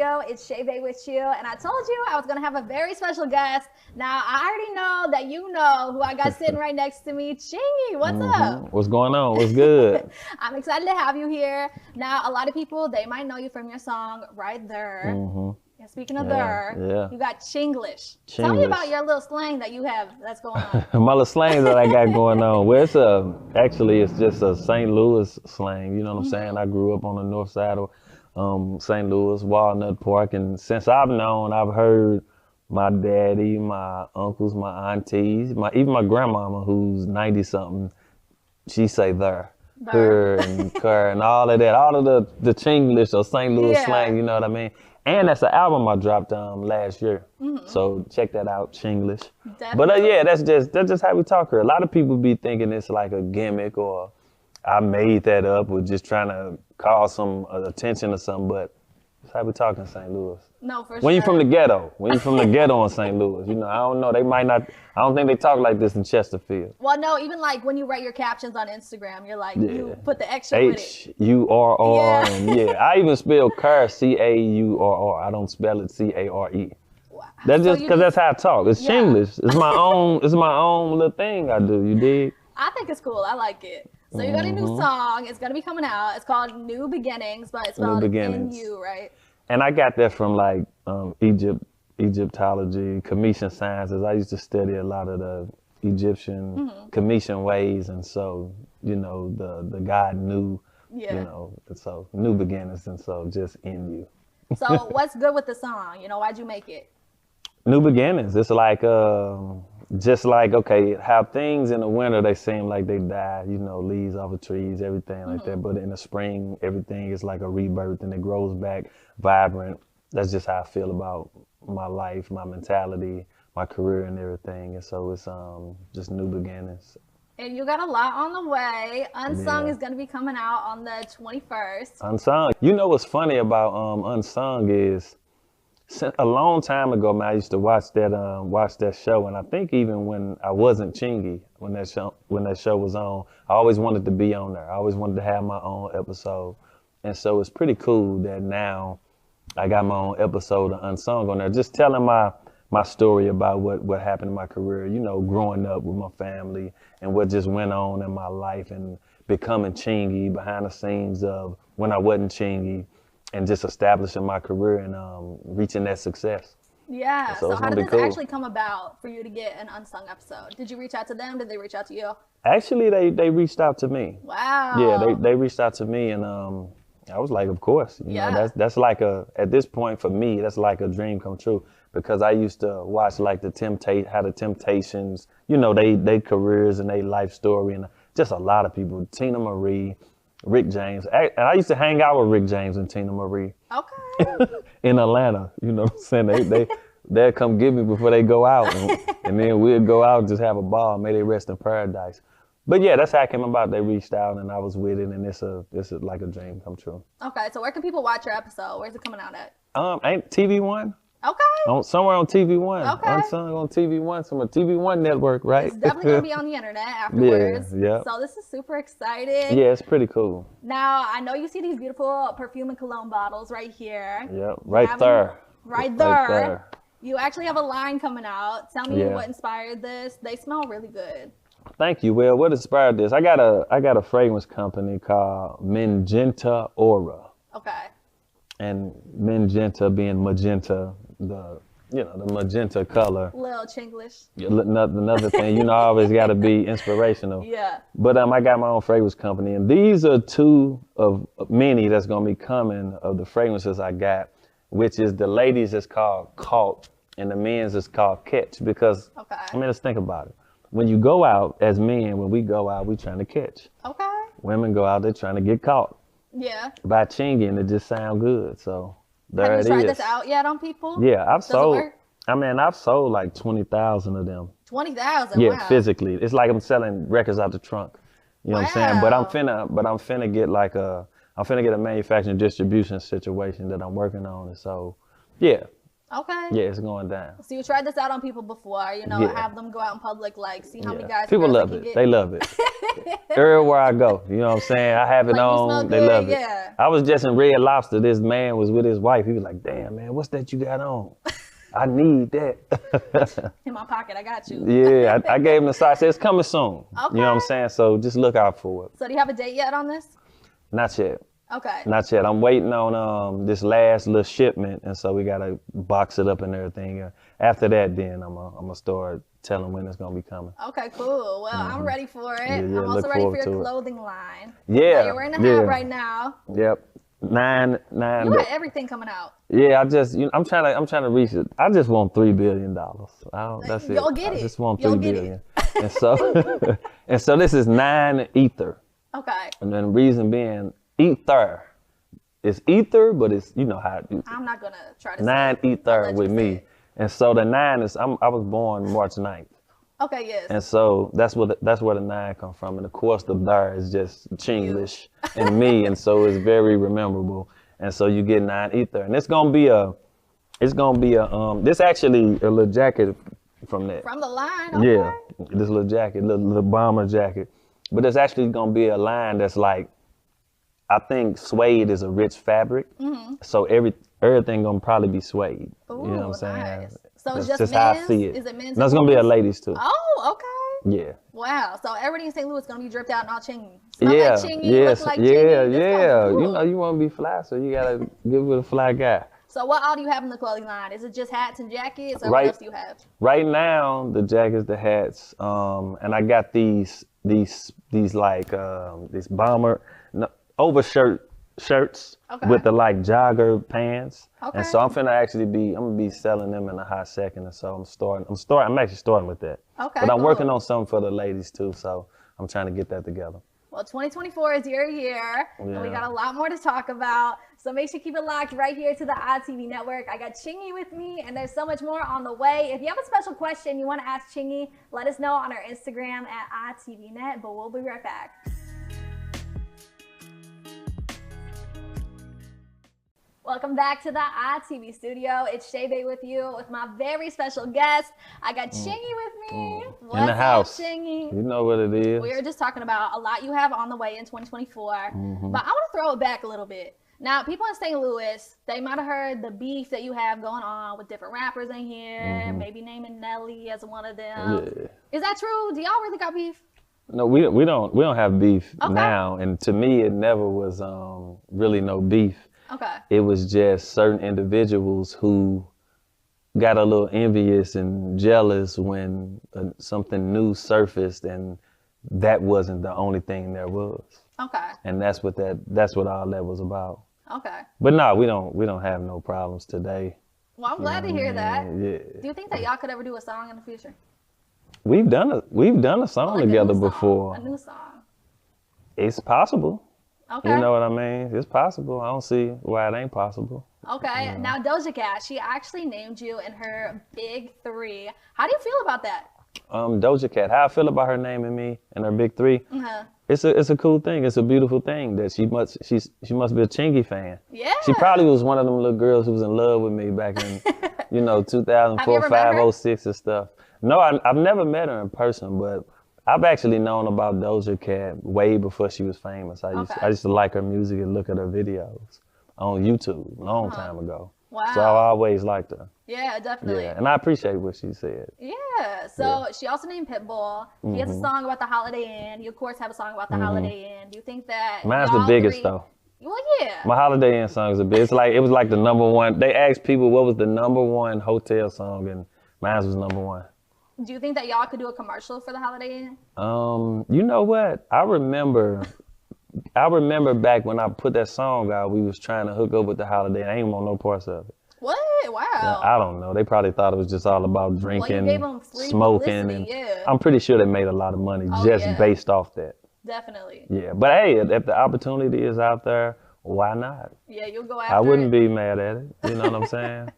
studio. It's Shae with you, and I told you I was gonna have a very special guest. Now I already know that you know who I got sitting right next to me, Chingy. What's up? What's going on? What's good? I'm excited to have you here. Now a lot of people they might know you from your song Right There. And speaking of you got Chinglish. Tell me about your little slang that you have that's going on. My little slang that I got going on. Well, it's actually it's just a St. Louis slang. You know what I'm saying? I grew up on the north side of St. Louis, Walnut Park, and since I've known, I've heard my daddy, my uncles, my aunties, even my grandmama, who's 90 something, she say there. Her and cur and all of that, all of the Chinglish or St. Louis slang, you know what I mean? And that's an album I dropped last year. So check that out, Chinglish. But yeah, that's just how we talk here. A lot of people be thinking it's like a gimmick or I made that up or just trying to call some attention or something, but that's how we talk in St. Louis. No, for sure. When you from the ghetto, in St. Louis, you know, I don't know, they might not, I don't think they talk like this in Chesterfield. Well, no, even like when you write your captions on Instagram, you're like, you put the extra with it. H-U-R-R, and I even spell car, C-A-U-R-R. I don't spell it C-A-R-E. Wow. That's just because that's how I talk. It's Chinglish. It's my own little thing I do, you dig? I think it's cool, I like it. So you got a new song, it's gonna be coming out. It's called New Beginnings, but it's spelled N-U, right? And I got that from like Egyptology, Commission sciences. I used to study a lot of the Egyptian Commission ways, and so you know the God knew, you know, so new beginnings, and so just in you. So what's good with the song? You know, why'd you make it? New beginnings. It's like just like okay, how things in the winter they seem like they die, you know, leaves off of trees, everything like that. But in the spring, everything is like a rebirth and it grows back vibrant. That's just how I feel about my life, my mentality, my career and everything. And so it's just new beginnings. And you got a lot on the way. Unsung is going to be coming out on the 21st. Unsung. You know what's funny about Unsung is a long time ago, man, I used to watch that show, and I think even when I wasn't Chingy, when that show was on, I always wanted to be on there. I always wanted to have my own episode, and so it's pretty cool that now I got my own episode of Unsung on there, just telling my story about what happened in my career. You know, growing up with my family and what just went on in my life, and becoming Chingy, behind the scenes of when I wasn't Chingy. And just establishing my career and reaching that success. Yeah, so how did this actually come about for you to get an Unsung episode? Did you reach out to them? Did they reach out to you? Actually, they reached out to me. Wow. Yeah, they reached out to me, and I was like, of course. You know, that's like at this point for me, that's like a dream come true. Because I used to watch like how the Temptations, you know, they careers and they life story, and just a lot of people, Tina Marie, Rick James. And I used to hang out with Rick James and Tina Marie. Okay. In Atlanta, you know what I'm saying? They'll come get me before they go out. And then we'll go out and just have a ball. May they rest in paradise. But yeah, that's how it came about. They reached out and I was with it, and this is like a dream come true. Okay, so where can people watch your episode? Where's it coming out at? Ain't TV One? Okay. Somewhere on TV One. Okay. Unsung on TV One, somewhere TV One network, right? It's definitely gonna be on the internet afterwards. Yeah. So this is super exciting. Yeah, it's pretty cool. Now I know you see these beautiful perfume and cologne bottles right here. Yep, right there. Right there. You actually have a line coming out. Tell me what inspired this. They smell really good. Thank you. Well, what inspired this? I got a fragrance company called Magenta Aura. Okay. And magenta being magenta, the magenta color. Little Chinglish. Another thing, you know, I always got to be inspirational. Yeah. But I got my own fragrance company, and these are two of many that's gonna be coming of the fragrances I got, which is the ladies is called Caught, and the men's is called Catch. Because I mean, let's think about it. When you go out as men, when we go out, we trying to catch. Okay. Women go out, they're trying to get caught. Yeah. By Chingy, and it just sound good. So there it is. Have you tried this out yet on people? Yeah, I've sold. Work? I mean, I've sold like 20,000 of them. 20,000. Yeah, wow. physically. It's like I'm selling records out the trunk. You know what I'm saying? But I'm finna get I'm finna get a manufacturing distribution situation that I'm working on. And so, yeah, Okay. Yeah, it's going down. So you tried this out on people before, you know, have them go out in public, like, see how many guys. People love it. They love it. Everywhere I go, you know what I'm saying? I have it like on. They love it. I was just in Red Lobster. This man was with his wife. He was like, "Damn, man, what's that you got on? I need that." In my pocket, I got you. Yeah, I gave him the size. I said, it's coming soon. Okay. You know what I'm saying? So just look out for it. So do you have a date yet on this? Not yet. Okay. Not yet. I'm waiting on this last little shipment, and so we gotta box it up and everything. After that, then I'm gonna start telling when it's gonna be coming. Okay, cool. Well, I'm ready for it. I'm also ready for your clothing line. Yeah. So you're wearing a hat right now. Yep. Nine. You got everything coming out. Yeah, I'm trying to reach it. I just want $3 billion. That's it. You'll get it. I just want $3 billion. And so this is 9 ether. Okay. And then the reason being ether. It's ether, but it's you know how it is. I'm not gonna try to 9 ether with me. And so the 9 is I was born March 9th. Okay, yes. And so that's where the 9 come from. And of course the there is just Chinglish and me, and so it's very rememberable. And so you get 9 ether. And it's gonna be this actually a little jacket from that. From the line, okay. Yeah. This little jacket, little bomber jacket. But it's actually gonna be a line that's like, I think suede is a rich fabric. So everything gonna probably be suede. Ooh, you know what I'm saying? Nice. So it's that's just how men's? I see it. Is it men's? No, it's gonna be a ladies too. Oh, okay. Yeah. Wow. So everybody in St. Louis is gonna be dripped out and all Chingy. Yeah. Like Chingy, Yes. look like Yeah. Chingy. Yeah. Cool. You know you wanna be fly, so you gotta get with a fly guy. So what all do you have in the clothing line? Is it just hats and jackets, or what else do you have? Right now, the jackets, the hats, and I got these like these bomber shirts with the like jogger pants. Okay. And so I'm gonna be selling them in a hot second. And so I'm actually starting with that. Okay. But I'm working on something for the ladies too, so I'm trying to get that together. Well, 2024 is your year, and we got a lot more to talk about. So make sure you keep it locked right here to the ITV Network. I got Chingy with me, and there's so much more on the way. If you have a special question you want to ask Chingy, let us know on our Instagram at ITVNet, but we'll be right back. Welcome back to the ITV studio. It's Shae with you with my very special guest. I got Chingy with me. What's in the house. up, Chingy? You know what it is. We were just talking about a lot you have on the way in 2024, but I want to throw it back a little bit. Now, people in St. Louis, they might have heard the beef that you have going on with different rappers in here, maybe naming Nelly as one of them. Yeah. Is that true? Do y'all really got beef? No, we don't have beef now, and to me, it never was really no beef. Okay. It was just certain individuals who got a little envious and jealous when something new surfaced, and that wasn't the only thing there was. Okay. And that's what all that was about. Okay. But no, we don't have no problems today. Well, I'm glad to hear that. Yeah. Do you think that y'all could ever do a song in the future? We've done a song together before. A new song. It's possible. Okay. You know what I mean? It's possible. I don't see why it ain't possible. Okay. You know? Now Doja Cat, she actually named you in her big 3. How do you feel about that? Doja Cat, how I feel about her naming me in her big 3? It's a cool thing. It's a beautiful thing that she must be a Chingy fan. Yeah. She probably was one of them little girls who was in love with me back in 2004, 5, 06 and stuff. No, I've never met her in person, but I've actually known about Doja Cat way before she was famous. I used to like her music and look at her videos on YouTube a long time ago. Wow. So I always liked her. Yeah, definitely. Yeah, and I appreciate what she said. Yeah. So she also named Pitbull. He has a song about the Holiday Inn. You of course have a song about the Holiday Inn. Do you think that mine's the biggest though? Well, yeah. My Holiday Inn song is a big. It was like the #1. They asked people what was the #1 hotel song, and mine was #1. Do you think that y'all could do a commercial for the Holiday Inn? You know what? I remember back when I put that song out, we was trying to hook up with the Holiday Inn. I ain't want no parts of it. What? Wow. I don't know. They probably thought it was just all about drinking, smoking, and yeah. I'm pretty sure they made a lot of money based off that. Definitely. Yeah, but hey, if the opportunity is out there, why not? Yeah, you'll go after it. I wouldn't be mad at it. You know what I'm saying?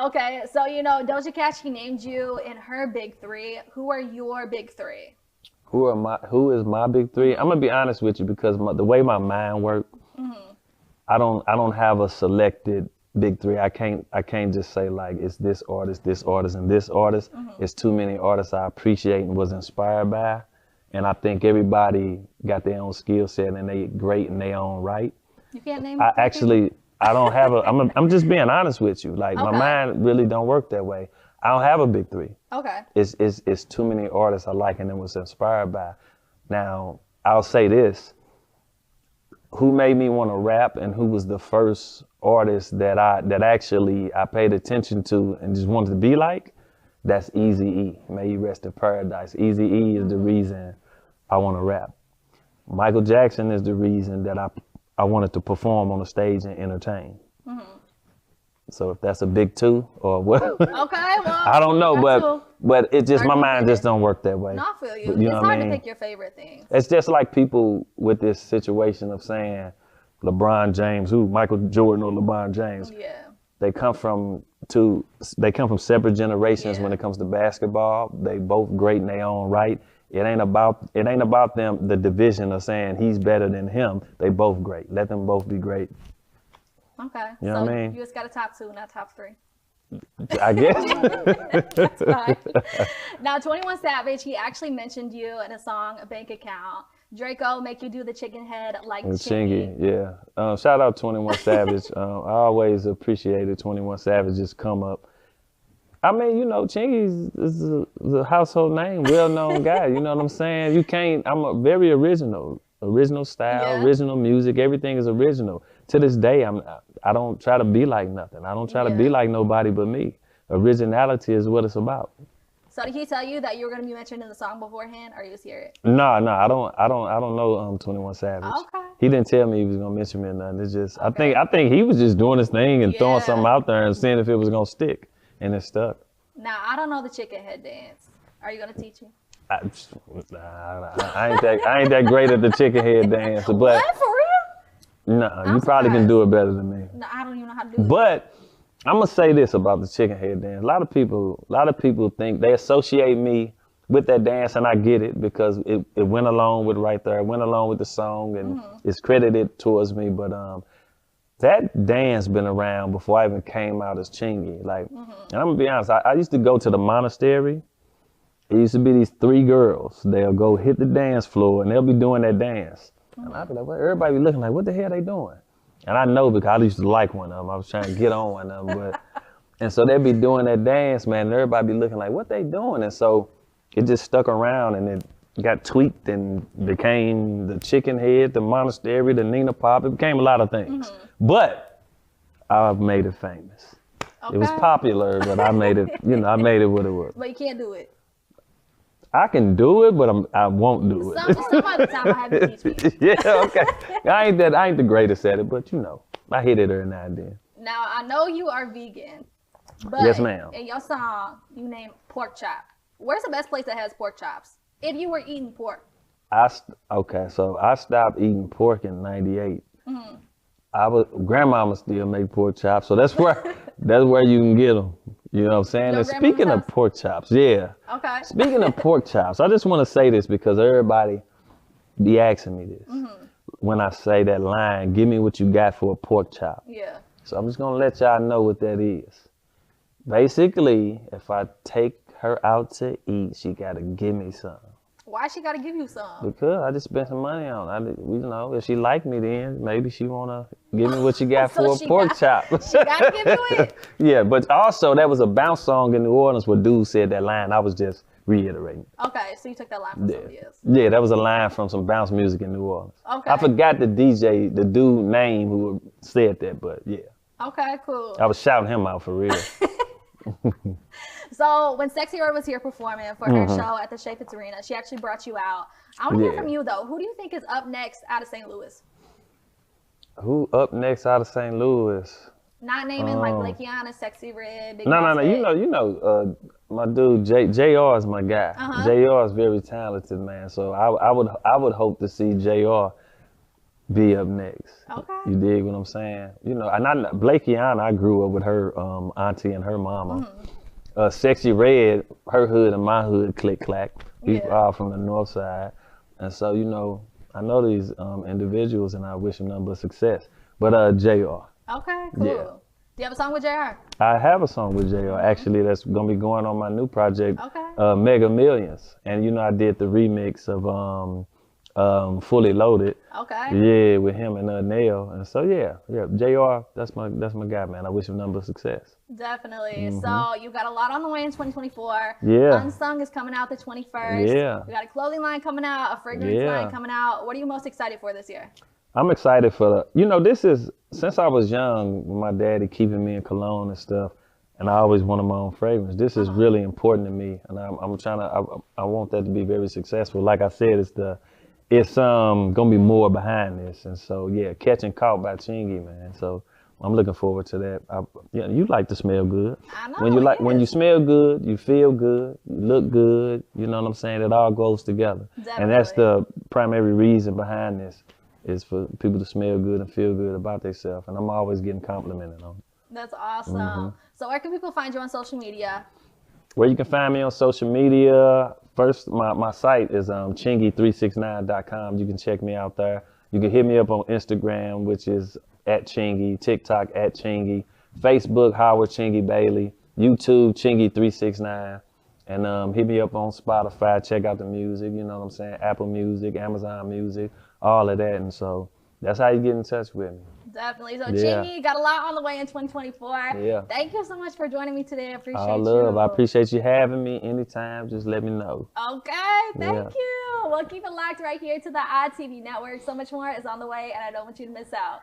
Okay, so Doja Cat, she named you in her big 3. Who are your big 3? Who is my big 3? I'm gonna be honest with you because the way my mind works, I don't have a selected big three. I can't just say like it's this artist, and this artist. It's too many artists I appreciate and was inspired by. And I think everybody got their own skill set and they great in their own right. You can't name I actually, I don't have I'm just being honest with you. Like my mind really don't work that way. I don't have a big three. Okay. It's too many artists I like and was inspired by. Now, I'll say this. Who made me want to rap and who was the first artist that actually I paid attention to and just wanted to be like? That's Eazy-E. May he rest in paradise. Eazy-E is the reason I want to rap. Michael Jackson is the reason that I wanted to perform on the stage and entertain. So if that's a big two or what? Okay, well. I don't know, but it just, my mind just don't work that way. No, I feel you. You It's know hard what I mean? to pick your favorite thing. It's just like people with this situation of saying LeBron James, Michael Jordan or LeBron James. Yeah. They come from separate generations when it comes to basketball. They both great in their own right. It ain't about them, the division of saying he's better than him. They both great. Let them both be great. Okay. You know what I mean? You just got a top two, not top three. I guess. That's fine. Now, 21 Savage, he actually mentioned you in a song, a bank account. Draco make you do the chicken head like Chingy. Yeah. Shout out 21 Savage. I always appreciated 21 Savage's come up. I mean, you know, Chingy is a household name, well-known guy. You know what I'm saying? I'm a very original style, original music. Everything is original. To this day, I don't try to be like nothing. I don't try to be like nobody but me. Originality is what it's about. So did he tell you that you were going to be mentioned in the song beforehand, or you just hear it? No, I don't know 21 Savage. Okay. He didn't tell me he was gonna mention me or nothing. It's just I think he was just doing his thing and throwing something out there and seeing if it was gonna stick, and it stuck. Now I don't know the chicken head dance. Are you gonna teach me? I ain't that great at the chicken head dance, but What, for real? No, you probably can do it better than me. No, I don't even know how to do it. But I'm gonna say this about the chicken head dance. A lot of people think they associate me with that dance, and I get it because it went along with right there. It went along with the song, and it's credited towards me. But that dance been around before I even came out as Chingy. Like, and I'm gonna be honest. I used to go to the monastery. It used to be these three girls. They'll go hit the dance floor, and they'll be doing that dance. And I'd be like, well, everybody be looking like, what the hell they doing? And I know because I used to like one of them. I was trying to get on one of them. But, and so they'd be doing that dance, man, and everybody be looking like, what they doing? And so it just stuck around and it got tweaked and became the chicken head, the monastery, the Nina Pop. It became a lot of things. But I've made it famous. Okay. It was popular, but I made it, I made it what it was. But you can't do it. I can do it, but I won't do it. Some other time I have you teach me. Yeah, okay. I ain't the greatest at it, but I hit it every now and then. Now I know you are vegan, but yes, ma'am. In your song you named pork chop. Where's the best place that has pork chops? If you were eating pork. So I stopped eating pork in '98. Grandmama still make pork chops, so that's where you can get them. You know what I'm saying? And speaking of pork chops, Okay. Speaking of pork chops, I just want to say this because everybody be asking me this. When I say that line, give me what you got for a pork chop. Yeah. So I'm just going to let y'all know what that is. Basically, if I take her out to eat, she got to give me some. Why she got to give you some? Because I just spent some money on it. If she like me, then maybe she want to give me what you got for a pork chop. She got to give you it? Yeah, but also that was a bounce song in New Orleans where dude said that line. I was just reiterating. Okay, so you took that line from somebody else. Yeah, that was a line from some bounce music in New Orleans. Okay. I forgot the dude name who said that, but yeah. Okay, cool. I was shouting him out for real. So when Sexy Red was here performing for her show at the Shae Arena, she actually brought you out. I want to hear from you though. Who do you think is up next out of St. Louis? Who up next out of St. Louis? Not naming like Blakeyana, Sexy Red, Big No. You know, my dude JR is my guy. JR is very talented, man. So I would hope to see JR be up next. Okay. You dig what I'm saying? You know, and Blakeyana, I grew up with her auntie and her mama. Sexy Red, her hood and my hood click clack. We all from the north side. And so, I know these individuals and I wish them nothing but success. But JR. Okay, cool. Yeah. Do you have a song with JR? I have a song with JR. Actually, that's gonna be going on my new project, Okay. Mega Millions. And you know, I did the remix of Fully Loaded. Okay. Yeah, with him and Nail. And so yeah, JR, that's my guy, man. I wish him number of success. Definitely. So you got a lot on the way in 2024. Yeah. Unsung is coming out the 21st. Yeah. We got a clothing line coming out, a fragrance line coming out. What are you most excited for this year? I'm excited for this is, since I was young, my daddy keeping me in cologne and stuff, and I always wanted my own fragrance. This is really important to me, and I'm trying to, I want that to be very successful. Like I said, it's gonna be more behind this, and so yeah, Catch and Caught by Chingy, man. So I'm looking forward to that. You like to smell good. I know. When you smell good, you feel good, you look good. You know what I'm saying? It all goes together, Definitely. and that's the primary reason behind this. Is for people to smell good and feel good about themselves. And I'm always getting complimented on it. That's awesome. So where can people find you on social media? Where you can find me on social media, first, my site is Chingy369.com. You can check me out there. You can hit me up on Instagram, which is @Chingy, TikTok @Chingy, Facebook, Howard Chingy Bailey, YouTube, Chingy369. And hit me up on Spotify, check out the music, you know what I'm saying? Apple Music, Amazon Music, all of that. And so that's how you get in touch with me. Definitely. So Chingy, got a lot on the way in 2024. Yeah. Thank you so much for joining me today. I appreciate All love. I appreciate you having me anytime. Just let me know. Okay. Thank you. Well, keep it locked right here to the ITV network. So much more is on the way, and I don't want you to miss out.